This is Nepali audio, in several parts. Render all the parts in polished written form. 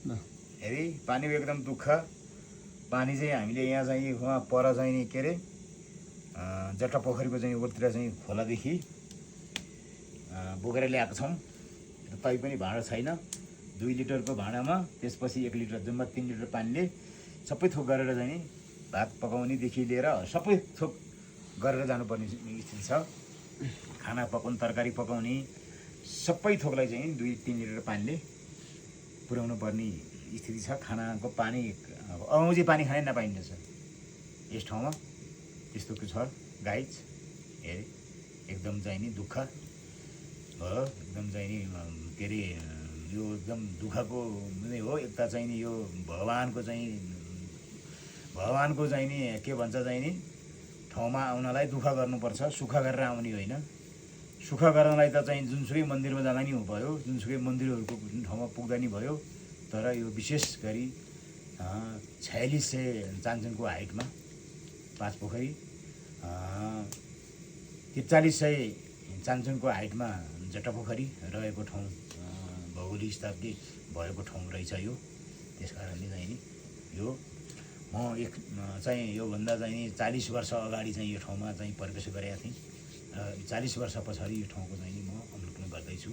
हेरी पानीको एकदम दुःख। पानी चाहिँ हामीले यहाँ चाहिँ वहाँ पर चाहिँ नि के अरे जट्टा पोखरीको चाहिँ ओरतिर चाहिँ खोलादेखि बोकेर ल्याएको छौँ। तै पनि भाँडा छैन। 2 लिटरको भाँडामा त्यसपछि 1 लिटर जम्मा 3 लिटर पानीले सबै थोक गरेर चाहिँ नि भात पकाउनेदेखि लिएर सबै थोक गरेर जानुपर्ने स्थिति छ। खाना पकाउनु, तरकारी पकाउने सबै थोकलाई चाहिँ 2-3 लिटर पानीले पुर्याउनु पर्ने स्थिति छ। खानाको पानी औँजी पानी खानै नपाइन्छ यस ठाउँमा। त्यस्तो छ गाइज। हेरे एकदम चाहिँ नि दुःख भयो। एकदम चाहिँ नि के अरे यो एकदम दुःखको नै हो। एक त चाहिँ नि यो भगवानको चाहिँ नि के भन्छ चाहिँ नि ठाउँमा आउनलाई दुःख गर्नुपर्छ, सुख गरेर आउने होइन। सुख गर्नलाई त चाहिँ जुनसुकै मन्दिरमा जाँदा नि भयो, जुनसुकै मन्दिरहरूको ठाउँमा पुग्दा नि भयो। तर यो विशेष गरी 4600 चान्चुनको हाइटमा 5 पोखरी, 4300 चान्चुनको हाइटमा जट्टा पोखरी रहेको ठाउँ, भौगोलिक हिसाबले भएको ठाउँ रहेछ यो। त्यस कारणले चाहिँ नि यो म चाहिँ योभन्दा चाहिँ 40 वर्ष अगाडि चाहिँ यो ठाउँमा चाहिँ प्रवेश गरेका थिएँ र 40 वर्ष पछाडि यो ठाउँको चाहिँ म अवलोकन गर्दैछु।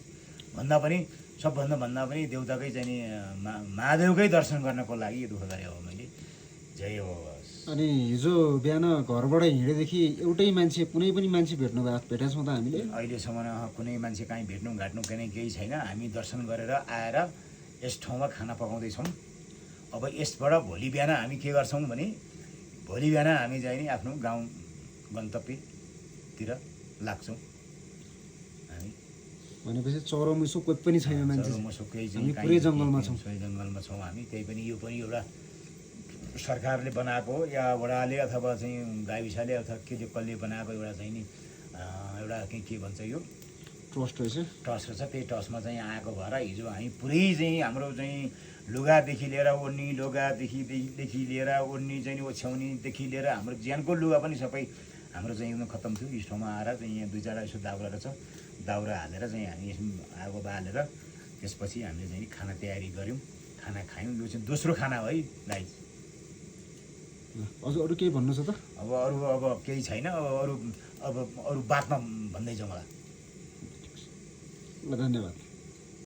सबभन्दा पनि देउताकै चाहिँ नि महादेवकै दर्शन गर्नको लागि यो दुःख गरेँ हो मैले। जय होस्। अनि हिजो बिहान घरबाट हिँडेदेखि एउटै मान्छे, कुनै पनि मान्छे भेटेका छौँ त हामीले? अहिलेसम्म कुनै मान्छे कहीँ भेट्नु केही छैन। हामी दर्शन गरेर आएर यस ठाउँमा खाना पकाउँदैछौँ। अब यसबाट भोलि बिहान हामी के गर्छौँ भने भोलि बिहान हामी चाहिँ नि आफ्नो गाउँ गन्तव्यतिर लाग्छौँ। हामी भनेपछि चरोमुसो कोही पनि छैन मान्छे? चरोमुसो केही चाहिँ पुरै जङ्गलमा छौँ। छौँ हामी। त्यही पनि यो पनि एउटा सरकारले बनाएको या वडाले अथवा चाहिँ गाविसले अथवा कसले बनाएको एउटा चाहिँ नि एउटा के भन्छ यो ट्रस्ट रहेछ। त्यही ट्रस्टमा चाहिँ आएको भएर हिजो हामी पुरै चाहिँ हाम्रो चाहिँ लुगादेखि लिएर ओढ्ने, लुगादेखि लिएर ओढ्ने चाहिँ ओछ्याउनेदेखि लिएर हाम्रो ज्यानको लुगा पनि सबै हाम्रो चाहिँ एकदम खत्तम थियो। यस ठाउँमा आएर चाहिँ यहाँ 2-4 यसो दाउरा रहेछ, दाउरा हालेर चाहिँ हामी यसमा आगो बालेर त्यसपछि हामीले चाहिँ खाना तयारी गऱ्यौँ, खाना खायौँ। यो चाहिँ दोस्रो खाना हो है गाइज। अरू केही भन्नु छ त? अब केही छैन। अब अरू बादमा भन्दै जाउँ होला। धन्यवाद।